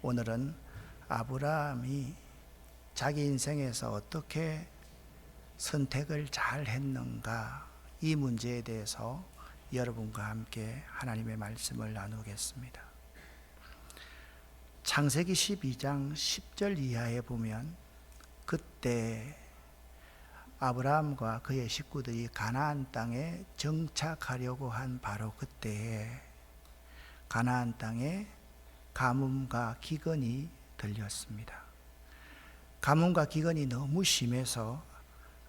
오늘은 아브라함이 자기 인생에서 어떻게 선택을 잘 했는가, 이 문제에 대해서 여러분과 함께 하나님의 말씀을 나누겠습니다. 창세기 12장 10절 이하에 보면, 그때 아브라함과 그의 식구들이 가나안 땅에 정착하려고 한 바로 그때에 가나안 땅에 가뭄과 기근이 들렸습니다. 가뭄과 기근이 너무 심해서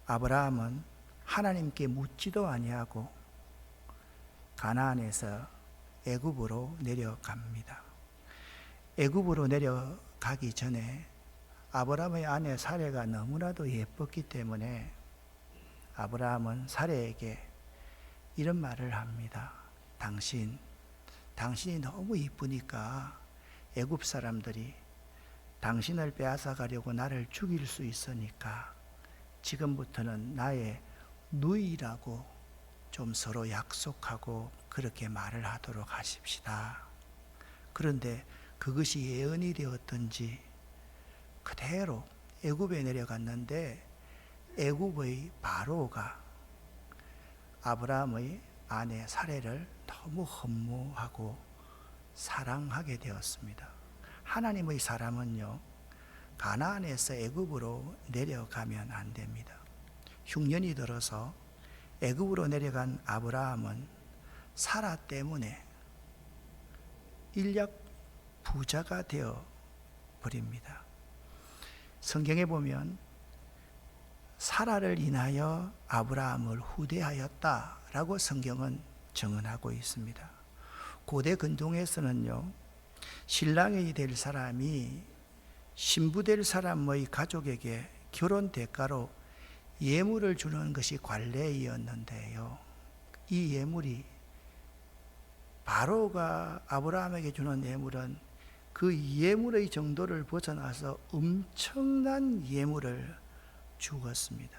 아브라함은 하나님께 묻지도 아니하고 가나안에서 애굽으로 내려갑니다. 애굽으로 내려가기 전에 아브라함의 아내 사레가 너무나도 예뻤기 때문에 아브라함은 사레에게 이런 말을 합니다. 당신이 너무 이쁘니까 애굽 사람들이 당신을 빼앗아 가려고 나를 죽일 수 있으니까 지금부터는 나의 누이라고 좀 서로 약속하고 그렇게 말을 하도록 하십시다. 그런데 그것이 예언이 되었던지 그대로 애굽에 내려갔는데, 애굽의 바로가 아브라함의 아내 사레를 너무 허무하고 사랑하게 되었습니다. 하나님의 사람은요, 가나안에서 애굽으로 내려가면 안 됩니다. 흉년이 들어서 애굽으로 내려간 아브라함은 사라 때문에 일약 부자가 되어 버립니다. 성경에 보면 사라를 인하여 아브라함을 후대하였다라고 성경은 증언하고 있습니다. 고대 근동에서는요, 신랑이 될 사람이 신부 될 사람의 가족에게 결혼 대가로 예물을 주는 것이 관례이었는데요, 이 예물이 바로가 아브라함에게 주는 예물은 그 예물의 정도를 벗어나서 엄청난 예물을 주었습니다.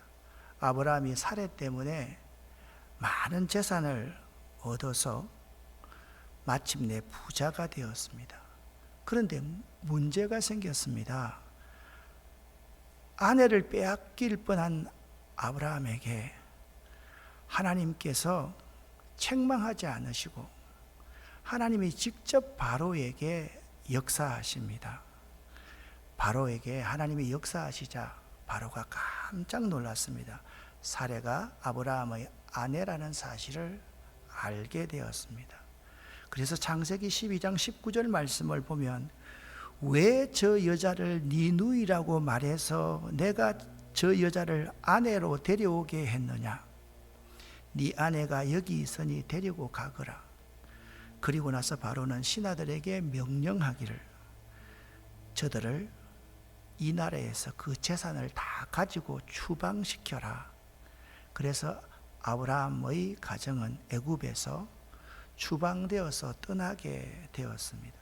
아브라함이 사레 때문에 많은 재산을 얻어서 마침내 부자가 되었습니다. 그런데 문제가 생겼습니다. 아내를 빼앗길 뻔한 아브라함에게 하나님께서 책망하지 않으시고 하나님이 직접 바로에게 역사하십니다. 바로에게 하나님이 역사하시자 바로가 깜짝 놀랐습니다. 사레가 아브라함의 아내라는 사실을 알게 되었습니다. 그래서 창세기 12장 19절 말씀을 보면, 왜 저 여자를 네 누이라고 말해서 내가 저 여자를 아내로 데려오게 했느냐? 네 아내가 여기 있으니 데리고 가거라. 그리고 나서 바로는 신하들에게 명령하기를, 저들을 이 나라에서 그 재산을 다 가지고 추방시켜라. 그래서 아브라함의 가정은 애굽에서 추방되어서 떠나게 되었습니다.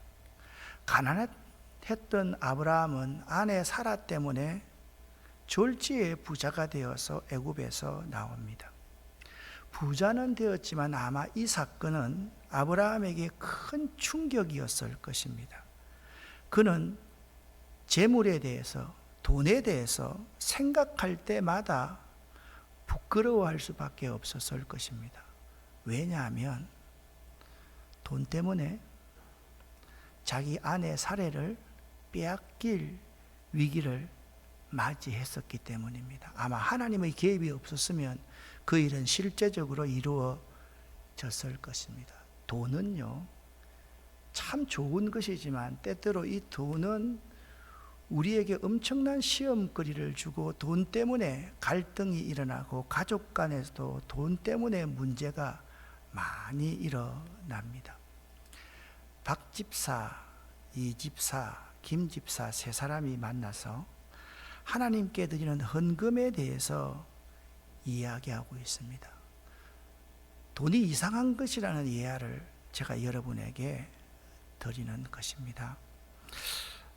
가난했던 아브라함은 아내 사라 때문에 졸지에 부자가 되어서 애굽에서 나옵니다. 부자는 되었지만 아마 이 사건은 아브라함에게 큰 충격이었을 것입니다. 그는 재물에 대해서, 돈에 대해서 생각할 때마다 부끄러워할 수밖에 없었을 것입니다. 왜냐하면 돈 때문에 자기 아내 사레를 빼앗길 위기를 맞이했었기 때문입니다. 아마 하나님의 개입이 없었으면 그 일은 실제적으로 이루어졌을 것입니다. 돈은요, 참 좋은 것이지만 때때로 이 돈은 우리에게 엄청난 시험거리를 주고 돈 때문에 갈등이 일어나고 가족 간에서도 돈 때문에 문제가 많이 일어납니다. 박 집사, 이 집사, 김 집사 세 사람이 만나서 하나님께 드리는 헌금에 대해서 이야기하고 있습니다. 돈이 이상한 것이라는 이해를 제가 여러분에게 드리는 것입니다.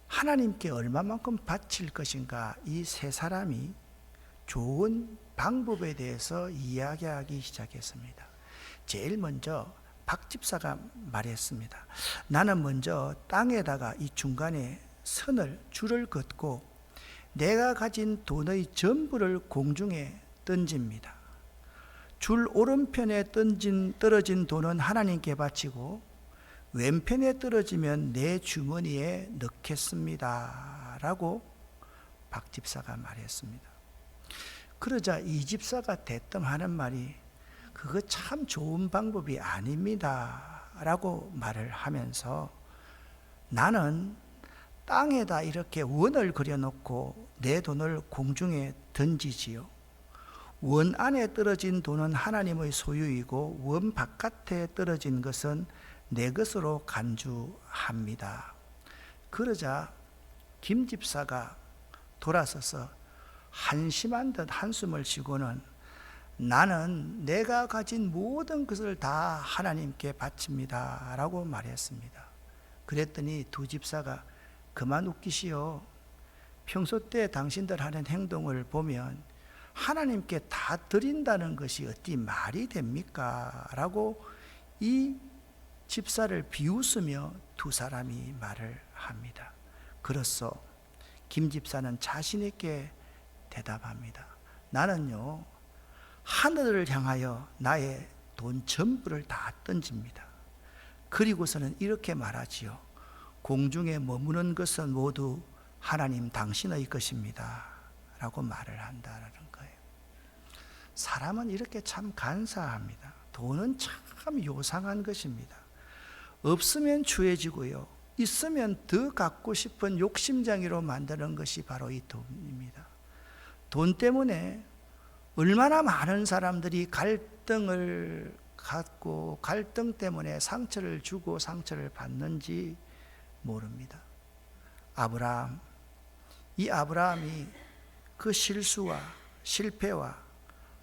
하나님께 얼마만큼 바칠 것인가, 이 세 사람이 좋은 방법에 대해서 이야기하기 시작했습니다. 제일 먼저 박 집사가 말했습니다. 나는 먼저 땅에다가 이 중간에 줄을 긋고 내가 가진 돈의 전부를 공중에 던집니다. 줄 오른편에 떨어진 돈은 하나님께 바치고 왼편에 떨어지면 내 주머니에 넣겠습니다 라고 박 집사가 말했습니다. 그러자 이 집사가 대뜸 하는 말이 그거 참 좋은 방법이 아닙니다 라고 말을 하면서 나는 땅에다 이렇게 원을 그려놓고 내 돈을 공중에 던지지요. 원 안에 떨어진 돈은 하나님의 소유이고 원 바깥에 떨어진 것은 내 것으로 간주합니다. 그러자 김 집사가 돌아서서 한심한 듯 한숨을 쉬고는 나는 내가 가진 모든 것을 다 하나님께 바칩니다 라고 말했습니다. 그랬더니 두 집사가 그만 웃기시오. 평소 때 당신들 하는 행동을 보면 하나님께 다 드린다는 것이 어찌 말이 됩니까? 라고 이 집사를 비웃으며 두 사람이 말을 합니다. 그래서 김 집사는 자신 있게 대답합니다. 나는요, 하늘을 향하여 나의 돈 전부를 다 던집니다. 그리고서는 이렇게 말하지요. 공중에 머무는 것은 모두 하나님 당신의 것입니다 라고 말을 한다라는 거예요. 사람은 이렇게 참 간사합니다. 돈은 참 요상한 것입니다. 없으면 추해지고요, 있으면 더 갖고 싶은 욕심장애로 만드는 것이 바로 이 돈입니다. 돈 때문에 얼마나 많은 사람들이 갈등을 갖고 갈등 때문에 상처를 주고 상처를 받는지 모릅니다. 이 아브라함이 그 실수와 실패와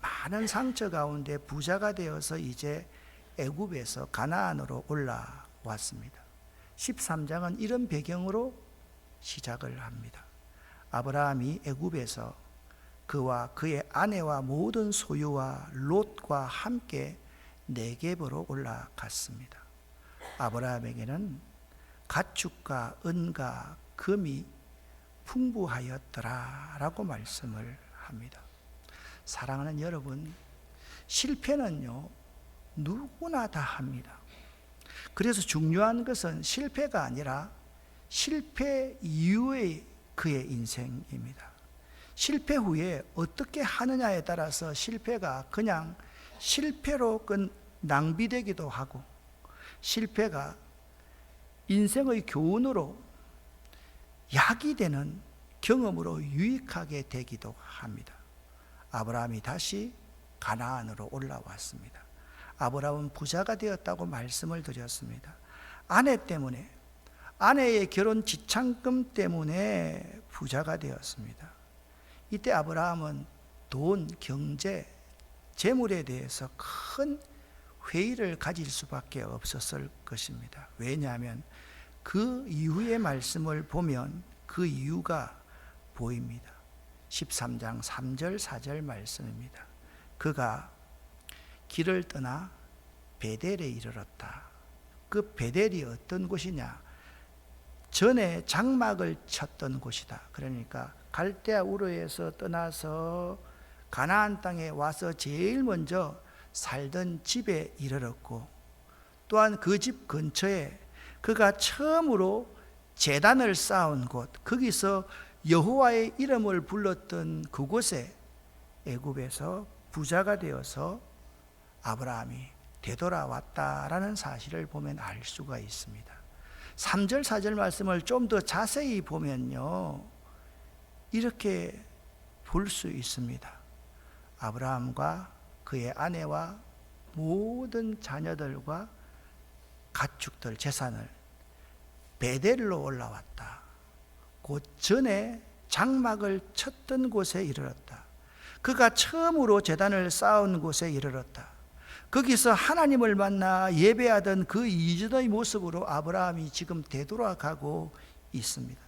많은 상처 가운데 부자가 되어서 이제 애굽에서 가나안으로 올라왔습니다. 13장은 이런 배경으로 시작을 합니다. 아브라함이 애굽에서 그와 그의 아내와 모든 소유와 롯과 함께 네겝으로 올라갔습니다. 아브라함에게는 가축과 은과 금이 풍부하였더라라고 말씀을 합니다. 사랑하는 여러분, 실패는요, 누구나 다 합니다. 그래서 중요한 것은 실패가 아니라 실패 이후의 그의 인생입니다. 실패 후에 어떻게 하느냐에 따라서 실패가 그냥 실패로 낭비되기도 하고, 실패가 인생의 교훈으로 약이 되는 경험으로 유익하게 되기도 합니다. 아브라함이 다시 가나안으로 올라왔습니다. 아브라함은 부자가 되었다고 말씀을 드렸습니다. 아내의 결혼 지참금 때문에 부자가 되었습니다. 이때 아브라함은 돈, 경제, 재물에 대해서 큰 회의를 가질 수밖에 없었을 것입니다. 왜냐하면 그 이후의 말씀을 보면 그 이유가 보입니다. 13장 3절 4절 말씀입니다. 그가 길을 떠나 베델에 이르렀다. 그 베델이 어떤 곳이냐? 전에 장막을 쳤던 곳이다. 그러니까 갈대아 우르에서 떠나서 가나안 땅에 와서 제일 먼저 살던 집에 이르렀고, 또한 그 집 근처에 그가 처음으로 제단을 쌓은 곳, 거기서 여호와의 이름을 불렀던 그곳에 애굽에서 부자가 되어서 아브라함이 되돌아왔다라는 사실을 보면 알 수가 있습니다. 3절 4절 말씀을 좀 더 자세히 보면요, 이렇게 볼 수 있습니다. 아브라함과 그의 아내와 모든 자녀들과 가축들, 재산을 베델로 올라왔다. 곧 전에 장막을 쳤던 곳에 이르렀다. 그가 처음으로 제단을 쌓은 곳에 이르렀다. 거기서 하나님을 만나 예배하던 그 이전의 모습으로 아브라함이 지금 되돌아가고 있습니다.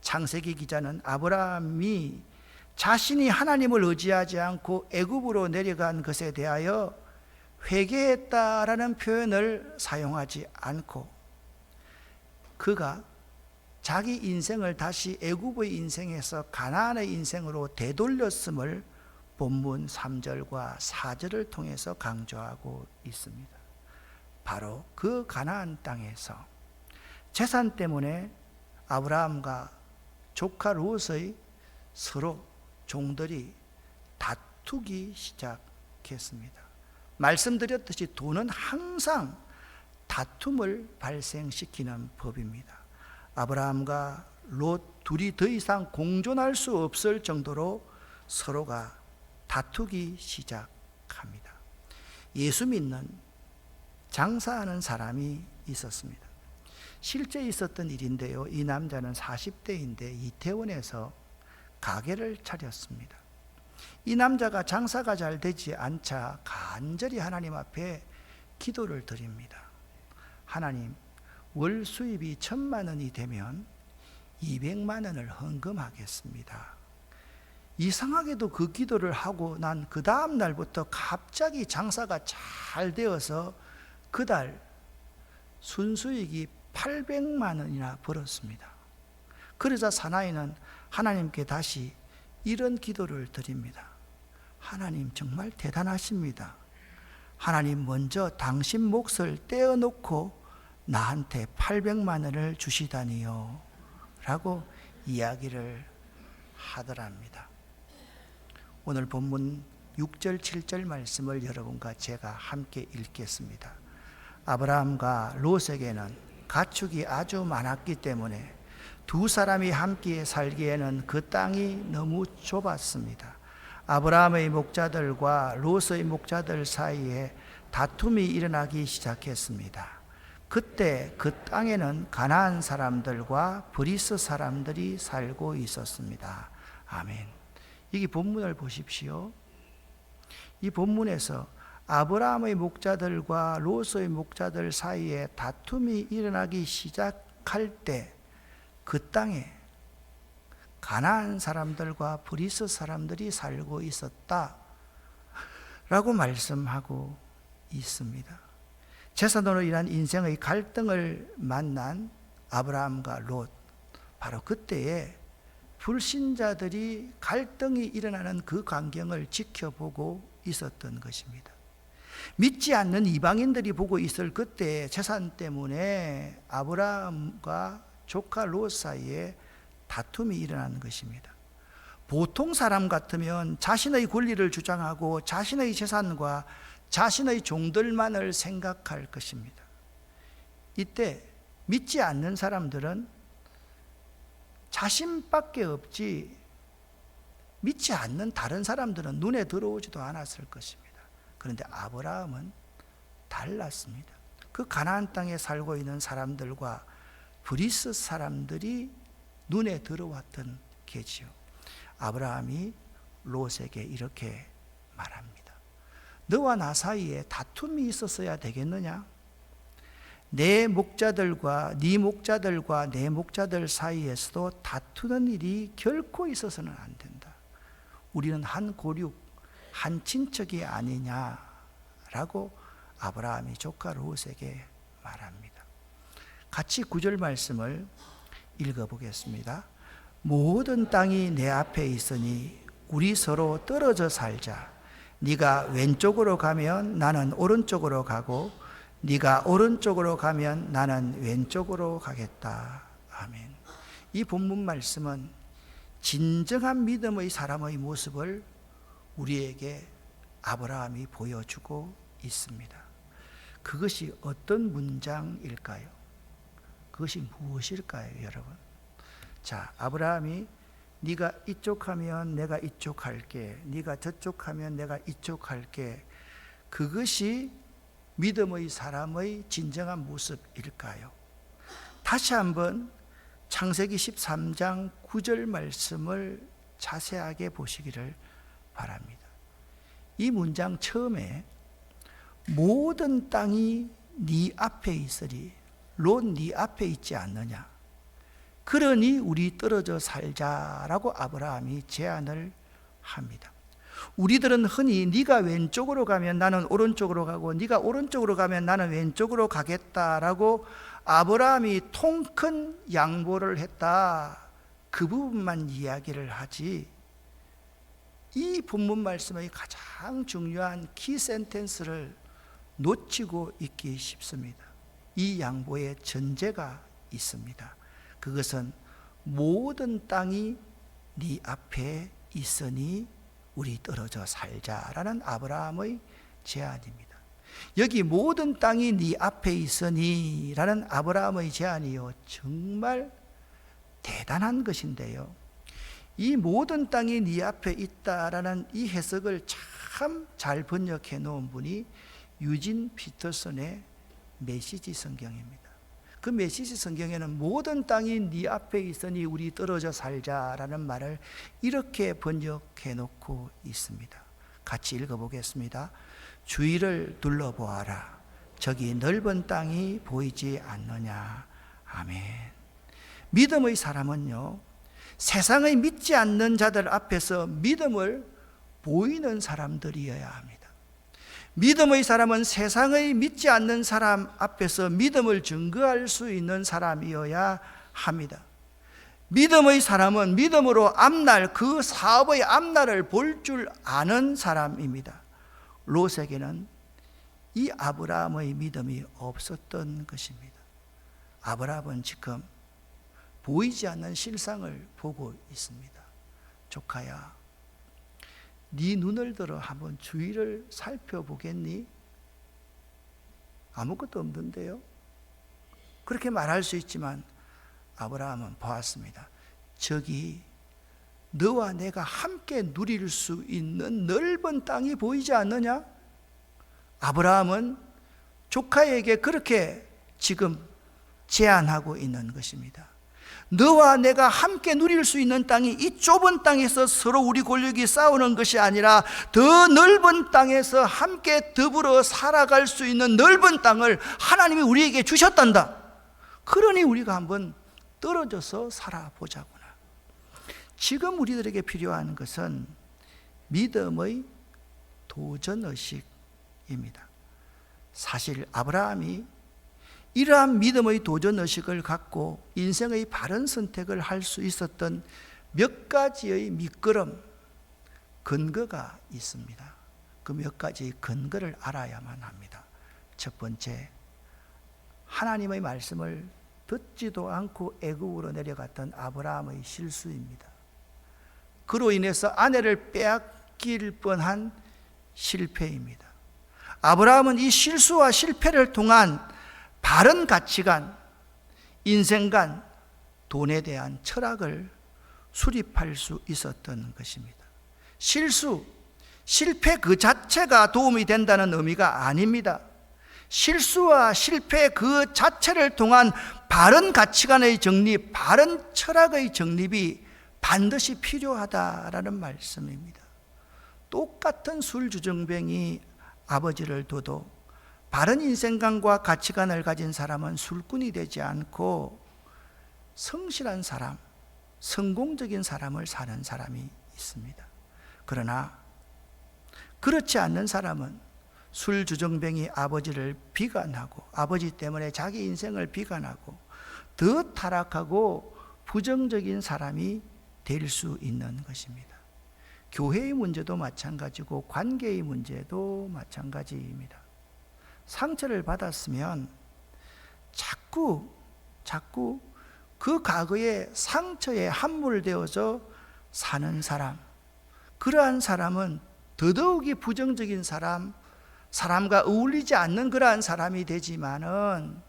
창세기 기자는 아브라함이 자신이 하나님을 의지하지 않고 애굽으로 내려간 것에 대하여 회개했다라는 표현을 사용하지 않고 그가 자기 인생을 다시 애굽의 인생에서 가나안의 인생으로 되돌렸음을 본문 3절과 4절을 통해서 강조하고 있습니다. 바로 그 가나안 땅에서 재산 때문에 아브라함과 조카 롯의 서로 종들이 다투기 시작했습니다. 말씀드렸듯이 돈은 항상 다툼을 발생시키는 법입니다. 아브라함과 롯 둘이 더 이상 공존할 수 없을 정도로 서로가 다투기 시작합니다. 예수 믿는 장사하는 사람이 있었습니다. 실제 있었던 일인데요. 이 남자는 40대인데 이태원에서 가게를 차렸습니다. 이 남자가 장사가 잘 되지 않자 간절히 하나님 앞에 기도를 드립니다. 하나님, 월 수입이 1,000만 원이 되면 200만 원을 헌금하겠습니다. 이상하게도 그 기도를 하고 난 그 다음 날부터 갑자기 장사가 잘 되어서 그달 순수익이 800만 원이나 벌었습니다. 그러자 사나이는 하나님께 다시 이런 기도를 드립니다. 하나님 정말 대단하십니다. 하나님 먼저 당신 몫을 떼어놓고 나한테 800만 원을 주시다니요 라고 이야기를 하더랍니다. 오늘 본문 6절 7절 말씀을 여러분과 제가 함께 읽겠습니다. 아브라함과 롯에게는 가축이 아주 많았기 때문에 두 사람이 함께 살기에는 그 땅이 너무 좁았습니다. 아브라함의 목자들과 롯의 목자들 사이에 다툼이 일어나기 시작했습니다. 그때 그 땅에는 가나안 사람들과 브리스 사람들이 살고 있었습니다. 아멘. 여기 본문을 보십시오. 이 본문에서 아브라함의 목자들과 롯의 목자들 사이에 다툼이 일어나기 시작할 때 그 땅에 가나안 사람들과 브리스 사람들이 살고 있었다 라고 말씀하고 있습니다. 재산으로 인한 인생의 갈등을 만난 아브라함과 롯, 바로 그때에 불신자들이 갈등이 일어나는 그 광경을 지켜보고 있었던 것입니다. 믿지 않는 이방인들이 보고 있을 그때 재산 때문에 아브라함과 조카 롯 사이에 다툼이 일어나는 것입니다. 보통 사람 같으면 자신의 권리를 주장하고 자신의 재산과 자신의 종들만을 생각할 것입니다. 이때 믿지 않는 사람들은 자신밖에 없지 믿지 않는 다른 사람들은 눈에 들어오지도 않았을 것입니다. 그런데 아브라함은 달랐습니다. 그 가나안 땅에 살고 있는 사람들과 브리스 사람들이 눈에 들어왔던 게지요. 아브라함이 롯에게 이렇게 말합니다. 너와 나 사이에 다툼이 있었어야 되겠느냐? 내 목자들과 네 목자들과 내 목자들 사이에서도 다투는 일이 결코 있어서는 안 된다. 우리는 한 고륙, 한 친척이 아니냐라고 아브라함이 조카 롯에게 말합니다. 같이 9절 말씀을 읽어보겠습니다. 모든 땅이 내 앞에 있으니 우리 서로 떨어져 살자. 네가 왼쪽으로 가면 나는 오른쪽으로 가고 네가 오른쪽으로 가면 나는 왼쪽으로 가겠다. 아멘. 이 본문 말씀은 진정한 믿음의 사람의 모습을 우리에게 아브라함이 보여주고 있습니다. 그것이 어떤 문장일까요? 그것이 무엇일까요, 여러분? 자, 아브라함이 네가 이쪽 하면 내가 이쪽 할게, 네가 저쪽 하면 내가 이쪽 할게. 그것이 믿음의 사람의 진정한 모습일까요? 다시 한번 창세기 13장 9절 말씀을 자세하게 보시기를 바랍니다. 이 문장 처음에 모든 땅이 네 앞에 있으리, 롯 네 앞에 있지 않느냐? 그러니 우리 떨어져 살자라고 아브라함이 제안을 합니다. 우리들은 흔히 네가 왼쪽으로 가면 나는 오른쪽으로 가고 네가 오른쪽으로 가면 나는 왼쪽으로 가겠다라고 아브라함이 통 큰 양보를 했다, 그 부분만 이야기를 하지, 이 본문 말씀의 가장 중요한 키 센텐스를 놓치고 있기 쉽습니다. 이 양보의 전제가 있습니다. 그것은 모든 땅이 네 앞에 있으니 우리 떨어져 살자라는 아브라함의 제안입니다. 여기 모든 땅이 네 앞에 있으니 라는 아브라함의 제안이요, 정말 대단한 것인데요, 이 모든 땅이 네 앞에 있다라는 이 해석을 참 잘 번역해 놓은 분이 유진 피터슨의 메시지 성경입니다. 그 메시지 성경에는 모든 땅이 네 앞에 있으니 우리 떨어져 살자라는 말을 이렇게 번역해 놓고 있습니다. 같이 읽어보겠습니다. 주위를 둘러보아라. 저기 넓은 땅이 보이지 않느냐. 아멘. 믿음의 사람은요, 세상의 믿지 않는 자들 앞에서 믿음을 보이는 사람들이어야 합니다. 믿음의 사람은 세상의 믿지 않는 사람 앞에서 믿음을 증거할 수 있는 사람이어야 합니다. 믿음의 사람은 믿음으로 앞날, 그 사업의 앞날을 볼 줄 아는 사람입니다. 롯에게는 이 아브라함의 믿음이 없었던 것입니다. 아브라함은 지금 보이지 않는 실상을 보고 있습니다. 조카야, 네 눈을 들어 한번 주위를 살펴보겠니? 아무것도 없는데요. 그렇게 말할 수 있지만 아브라함은 보았습니다. 저기 너와 내가 함께 누릴 수 있는 넓은 땅이 보이지 않느냐? 아브라함은 조카에게 그렇게 지금 제안하고 있는 것입니다. 너와 내가 함께 누릴 수 있는 땅이 이 좁은 땅에서 서로 우리 권력이 싸우는 것이 아니라 더 넓은 땅에서 함께 더불어 살아갈 수 있는 넓은 땅을 하나님이 우리에게 주셨단다. 그러니 우리가 한번 떨어져서 살아보자구나. 지금 우리들에게 필요한 것은 믿음의 도전의식입니다. 사실 아브라함이 이러한 믿음의 도전의식을 갖고 인생의 바른 선택을 할 수 있었던 몇 가지의 밑거름, 근거가 있습니다. 그 몇 가지의 근거를 알아야만 합니다. 첫 번째, 하나님의 말씀을 듣지도 않고 애굽으로 내려갔던 아브라함의 실수입니다. 그로 인해서 아내를 빼앗길 뻔한 실패입니다. 아브라함은 이 실수와 실패를 통한 바른 가치관, 인생관, 돈에 대한 철학을 수립할 수 있었던 것입니다. 실수, 실패 그 자체가 도움이 된다는 의미가 아닙니다. 실수와 실패 그 자체를 통한 바른 가치관의 정립, 바른 철학의 정립이 반드시 필요하다라는 말씀입니다. 똑같은 술주정뱅이 아버지를 둬도 바른 인생관과 가치관을 가진 사람은 술꾼이 되지 않고 성실한 사람, 성공적인 사람을 사는 사람이 있습니다. 그러나 그렇지 않는 사람은 술주정뱅이 아버지를 비관하고 아버지 때문에 자기 인생을 비관하고 더 타락하고 부정적인 사람이 될 수 있는 것입니다. 교회의 문제도 마찬가지고 관계의 문제도 마찬가지입니다. 상처를 받았으면 자꾸 그 과거의 상처에 함몰되어서 사는 사람, 그러한 사람은 더더욱이 부정적인 사람, 사람과 어울리지 않는 그러한 사람이 되지만은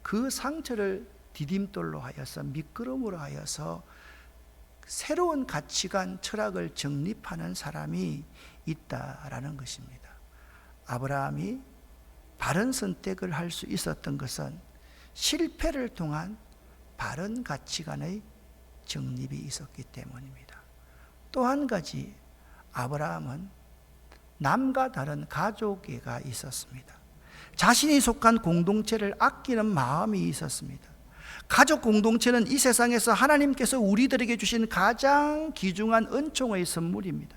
그 상처를 디딤돌로 하여서 미끄럼으로 하여서 새로운 가치관, 철학을 정립하는 사람이 있다라는 것입니다. 아브라함이 바른 선택을 할 수 있었던 것은 실패를 통한 바른 가치관의 정립이 있었기 때문입니다. 또 한 가지, 아브라함은 남과 다른 가족애가 있었습니다. 자신이 속한 공동체를 아끼는 마음이 있었습니다. 가족 공동체는 이 세상에서 하나님께서 우리들에게 주신 가장 귀중한 은총의 선물입니다.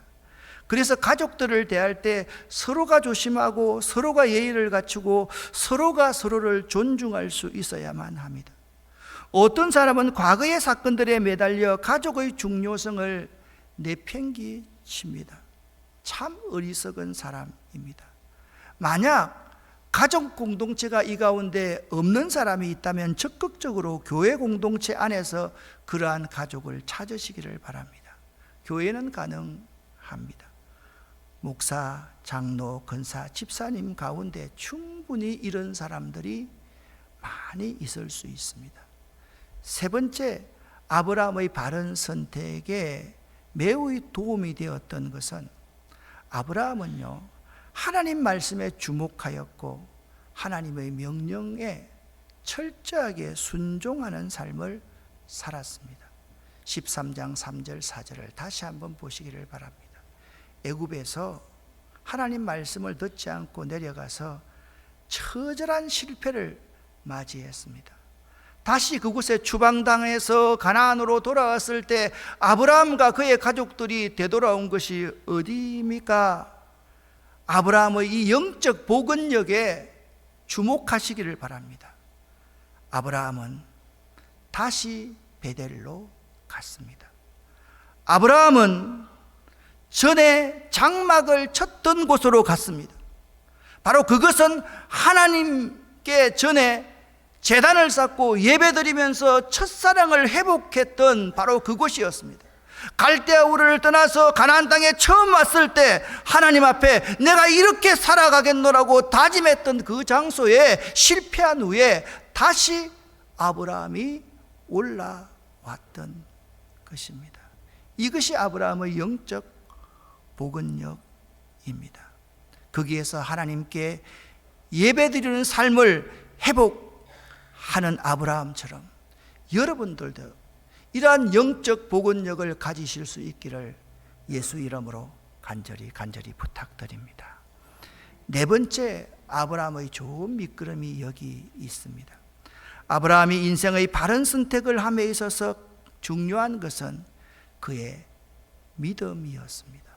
그래서 가족들을 대할 때 서로가 조심하고 서로가 예의를 갖추고 서로가 서로를 존중할 수 있어야만 합니다. 어떤 과거의 사건들에 매달려 가족의 중요성을 내팽개칩니다. 참 어리석은 사람입니다. 만약 가족 공동체가 이 가운데 없는 사람이 있다면 적극적으로 교회 공동체 안에서 그러한 가족을 찾으시기를 바랍니다. 교회는 가능합니다. 목사, 장로, 권사, 집사님 가운데 충분히 이런 사람들이 많이 있을 수 있습니다. 세 번째, 아브라함의 바른 선택에 매우 도움이 되었던 것은 아브라함은요, 하나님 말씀에 주목하였고 하나님의 명령에 철저하게 순종하는 삶을 살았습니다. 13장 3절 4절을 다시 한번 보시기를 바랍니다. 애굽에서 하나님 말씀을 듣지 않고 내려가서 처절한 실패를 맞이했습니다. 다시 그곳에 추방당해서 가나안으로 돌아왔을 때 아브라함과 그의 가족들이 되돌아온 것이 어디입니까? 아브라함의 이 영적 복원력에 주목하시기를 바랍니다. 아브라함은 다시 베델로 갔습니다. 아브라함은 전에 장막을 쳤던 곳으로 갔습니다. 바로 그것은 하나님께 전에 제단을 쌓고 예배드리면서 첫사랑을 회복했던 바로 그곳이었습니다. 갈대아 우르를 떠나서 가나안 땅에 처음 왔을 때 하나님 앞에 내가 이렇게 살아가겠노라고 다짐했던 그 장소에 실패한 후에 다시 아브라함이 올라왔던 것입니다. 이것이 아브라함의 영적 복원력입니다. 거기에서 하나님께 예배드리는 삶을 회복하는 아브라함처럼 여러분들도 이러한 영적 복원력을 가지실 수 있기를 예수 이름으로 간절히 부탁드립니다. 네 번째, 아브라함의 좋은 밑거름이 여기 있습니다. 아브라함이 인생의 바른 선택을 함에 있어서 중요한 것은 그의 믿음이었습니다.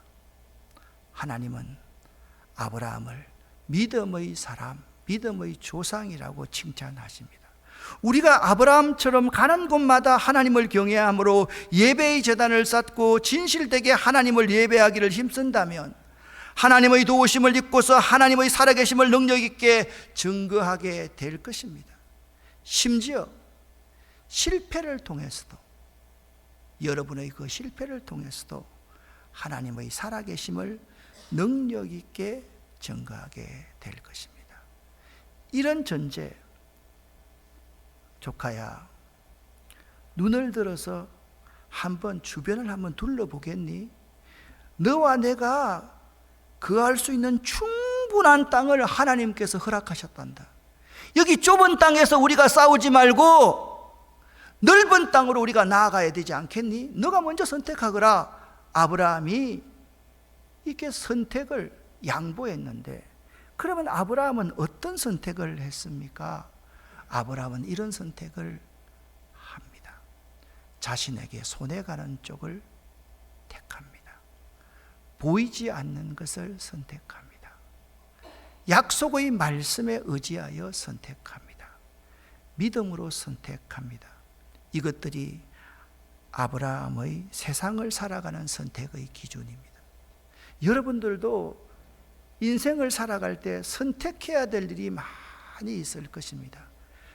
하나님은 아브라함을 믿음의 사람, 믿음의 조상이라고 칭찬하십니다. 우리가 아브라함처럼 가는 곳마다 하나님을 경외함으로 예배의 제단을 쌓고 진실되게 하나님을 예배하기를 힘쓴다면 하나님의 도우심을 입고서 하나님의 살아계심을 능력 있게 증거하게 될 것입니다. 심지어 실패를 통해서도, 여러분의 그 실패를 통해서도 하나님의 살아계심을 능력 있게 증거하게 될 것입니다. 이런 전제, 조카야, 눈을 들어서 한번 주변을 한번 둘러보겠니? 너와 내가 거할 수 있는 충분한 땅을 하나님께서 허락하셨단다. 여기 좁은 땅에서 우리가 싸우지 말고 넓은 땅으로 우리가 나아가야 되지 않겠니? 너가 먼저 선택하거라. 아브라함이 이렇게 선택을 양보했는데, 그러면 아브라함은 어떤 선택을 했습니까? 아브라함은 이런 선택을 합니다. 자신에게 손해가는 쪽을 택합니다. 보이지 않는 것을 선택합니다. 약속의 말씀에 의지하여 선택합니다. 믿음으로 선택합니다. 이것들이 아브라함의 세상을 살아가는 선택의 기준입니다. 여러분들도 인생을 살아갈 때 선택해야 될 일이 많이 있을 것입니다.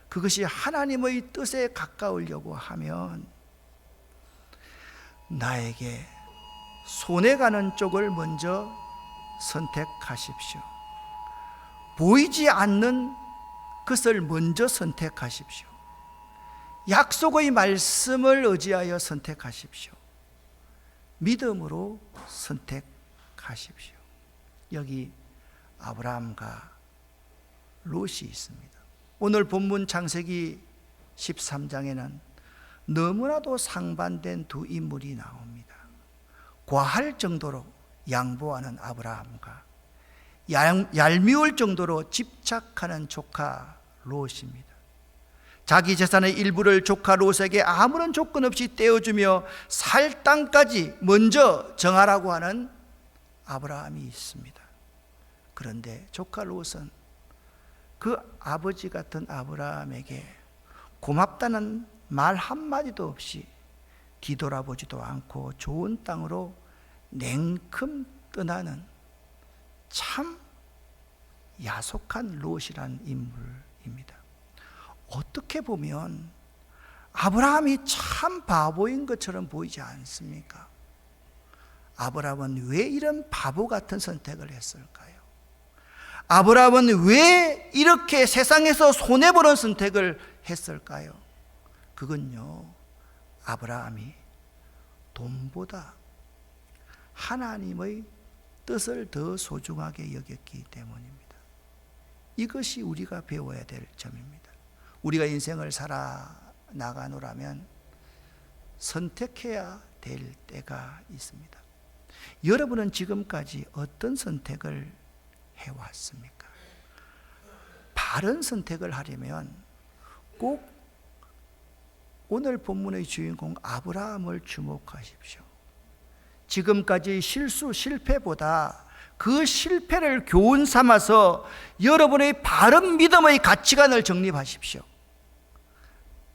그것이 하나님의 뜻에 가까우려고 하면 나에게 손해가는 쪽을 먼저 선택하십시오. 보이지 않는 것을 먼저 선택하십시오. 약속의 말씀을 의지하여 선택하십시오. 믿음으로 선택하십시오. 여기 아브라함과 롯이 있습니다. 오늘 본문 창세기 13장에는 너무나도 상반된 두 인물이 나옵니다. 과할 정도로 양보하는 아브라함과 얄미울 정도로 집착하는 조카 롯입니다. 자기 재산의 일부를 조카 롯에게 아무런 조건 없이 떼어주며 살 땅까지 먼저 정하라고 하는 아브라함이 있습니다. 그런데 조카 롯은 그 아버지 같은 아브라함에게 고맙다는 말 한마디도 없이 뒤돌아보지도 않고 좋은 땅으로 냉큼 떠나는 참 야속한 롯이라는 인물입니다. 어떻게 보면 아브라함이 참 바보인 것처럼 보이지 않습니까? 아브라함은 왜 이런 바보 같은 선택을 했을까요? 아브라함은 왜 이렇게 세상에서 손해보는 선택을 했을까요? 그건요, 아브라함이 돈보다 하나님의 뜻을 더 소중하게 여겼기 때문입니다. 이것이 우리가 배워야 될 점입니다. 우리가 인생을 살아나가노라면 선택해야 될 때가 있습니다. 여러분은 지금까지 어떤 선택을 해왔습니까? 바른 선택을 하려면 꼭 오늘 본문의 주인공 아브라함을 주목하십시오. 지금까지 실패보다 그 실패를 교훈 삼아서 여러분의 바른 믿음의 가치관을 정립하십시오.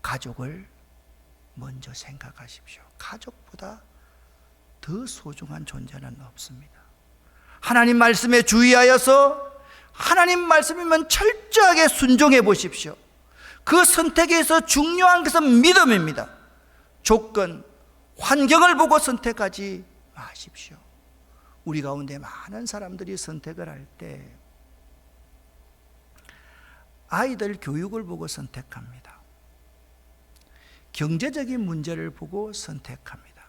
가족을 먼저 생각하십시오. 가족보다 더 소중한 존재는 없습니다. 하나님 말씀에 주의하여서 하나님 말씀이면 철저하게 순종해 보십시오. 그 선택에서 중요한 것은 믿음입니다. 조건, 환경을 보고 선택하지 마십시오. 우리 가운데 많은 사람들이 선택을 할 때 아이들 교육을 보고 선택합니다. 경제적인 문제를 보고 선택합니다.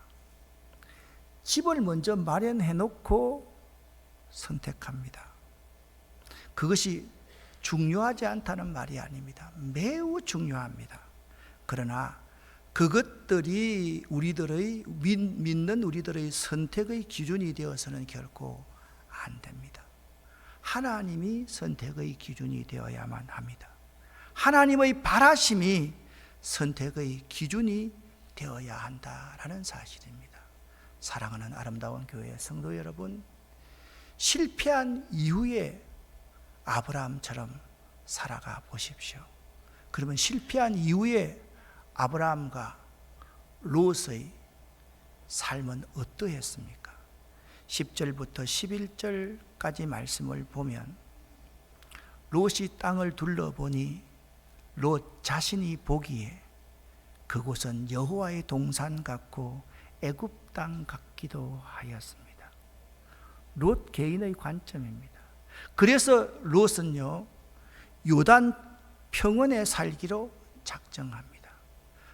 집을 먼저 마련해 놓고 선택합니다. 그것이 중요하지 않다는 말이 아닙니다. 매우 중요합니다. 그러나 그것들이 우리들의 믿는 우리들의 선택의 기준이 되어서는 결코 안 됩니다. 하나님이 선택의 기준이 되어야만 합니다. 하나님의 바라심이 선택의 기준이 되어야 한다라는 사실입니다. 사랑하는 아름다운 교회 성도 여러분, 실패한 이후에 아브라함처럼 살아가 보십시오. 그러면 실패한 이후에 아브라함과 롯의 삶은 어떠했습니까? 10절부터 11절까지 말씀을 보면 롯이 땅을 둘러보니 롯 자신이 보기에 그곳은 여호와의 동산 같고 애굽 땅 같기도 하였습니다. 롯 개인의 관점입니다. 그래서 롯은요, 요단 평원에 살기로 작정합니다.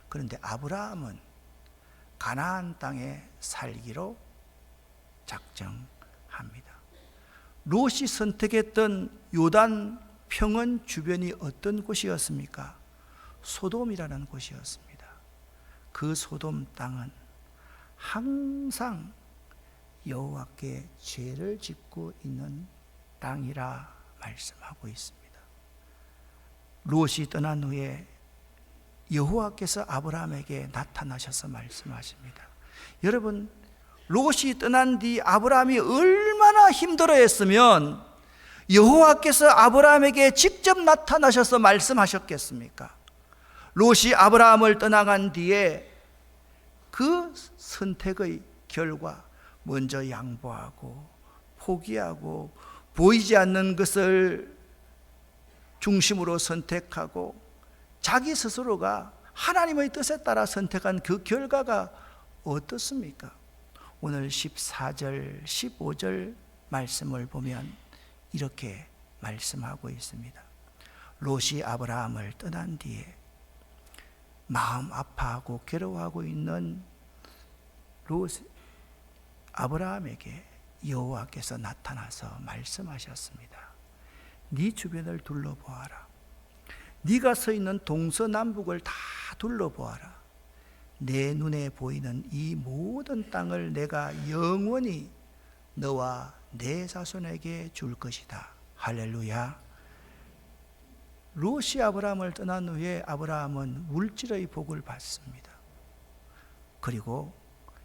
그런데 아브라함은 가나안 땅에 살기로 작정합니다. 롯이 선택했던 요단 평원 주변이 어떤 곳이었습니까? 소돔이라는 곳이었습니다. 그 소돔 땅은 항상 여호와께 죄를 짓고 있는 땅이라 말씀하고 있습니다. 롯이 떠난 후에 여호와께서 아브라함에게 나타나셔서 말씀하십니다. 여러분, 롯이 떠난 뒤 아브라함이 얼마나 힘들어했으면 여호와께서 아브라함에게 직접 나타나셔서 말씀하셨겠습니까? 롯이 아브라함을 떠나간 뒤에 그 선택의 결과, 먼저 양보하고 포기하고 보이지 않는 것을 중심으로 선택하고 자기 스스로가 하나님의 뜻에 따라 선택한 그 결과가 어떻습니까? 오늘 14절, 15절 말씀을 보면 이렇게 말씀하고 있습니다. 롯이 아브라함을 떠난 뒤에 마음 아파하고 괴로워하고 있는 아브라함에게 여호와께서 나타나서 말씀하셨습니다. 네 주변을 둘러보아라. 네가 서 있는 동서남북을 다 둘러보아라. 내 눈에 보이는 이 모든 땅을 내가 영원히 너와 내 자손에게 줄 것이다. 할렐루야. 롯이 아브라함을 떠난 후에 아브라함은 물질의 복을 받습니다. 그리고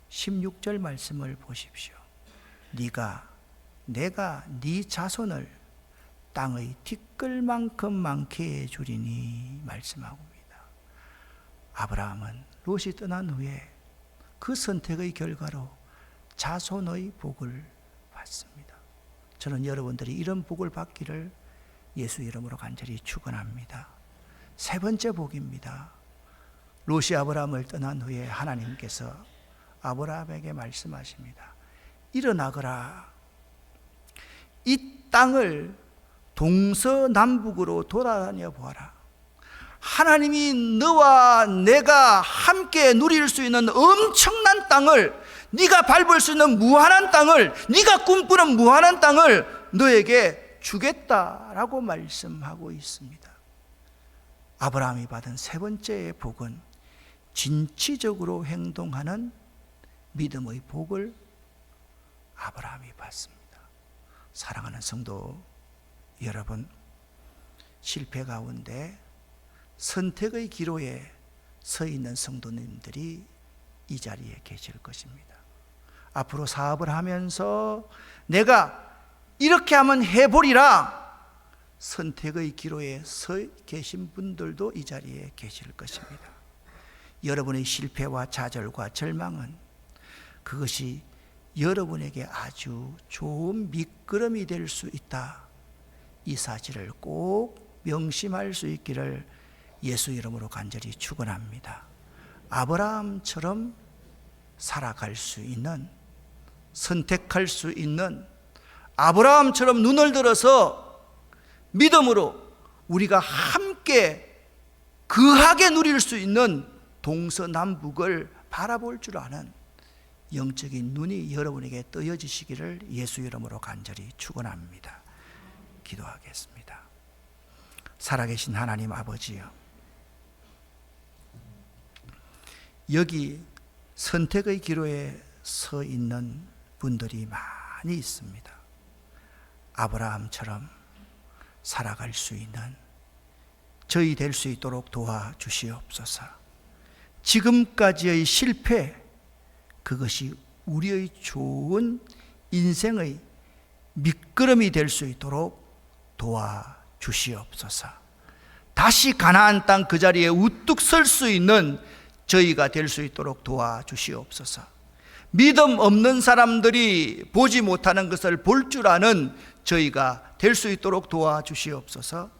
16절 말씀을 보십시오. 네가 내가 네 자손을 땅의 티끌만큼 많게 해주리니 말씀하고 있습니다. 아브라함은 롯이 떠난 후에 그 선택의 결과로 자손의 복을 받습니다. 저는 여러분들이 이런 복을 받기를 예수 이름으로 간절히 축원합니다. 세 번째 복입니다. 롯이 아브라함을 떠난 후에 하나님께서 아브라함에게 말씀하십니다. 일어나거라. 이 땅을 동서남북으로 돌아다녀 보아라. 하나님이 너와 내가 함께 누릴 수 있는 엄청난 땅을, 네가 밟을 수 있는 무한한 땅을, 네가 꿈꾸는 무한한 땅을 너에게 주겠다라고 말씀하고 있습니다. 아브라함이 받은 세 번째의 복은 진취적으로 행동하는 믿음의 복을 아브라함이 받습니다. 사랑하는 성도 여러분, 실패 가운데 선택의 기로에 서 있는 성도님들이 이 자리에 계실 것입니다. 앞으로 사업을 하면서 내가 이렇게 하면 해보리라 선택의 기로에 서 계신 분들도 이 자리에 계실 것입니다. 여러분의 실패와 좌절과 절망은 그것이 여러분에게 아주 좋은 밑거름이 될 수 있다. 이 사실을 꼭 명심할 수 있기를 예수 이름으로 간절히 축원합니다. 아브라함처럼 살아갈 수 있는, 선택할 수 있는, 아브라함처럼 눈을 들어서 믿음으로 우리가 함께 거하게 누릴 수 있는 동서남북을 바라볼 줄 아는 영적인 눈이 여러분에게 떠여지시기를 예수 이름으로 간절히 축원합니다. 기도하겠습니다. 살아계신 하나님 아버지요, 여기 선택의 기로에 서 있는 분들이 많이 있습니다. 아브라함처럼 살아갈 수 있는 저희 될 수 있도록 도와주시옵소서. 지금까지의 실패, 그것이 우리의 좋은 인생의 밑거름이 될 수 있도록 도와주시옵소서. 다시 가나안 땅 그 자리에 우뚝 설 수 있는 저희가 될 수 있도록 도와주시옵소서. 믿음 없는 사람들이 보지 못하는 것을 볼 줄 아는 저희가 될 수 있도록 도와주시옵소서.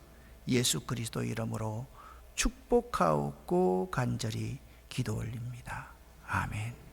예수 그리스도 이름으로 축복하옵고 간절히 기도 올립니다. 아멘.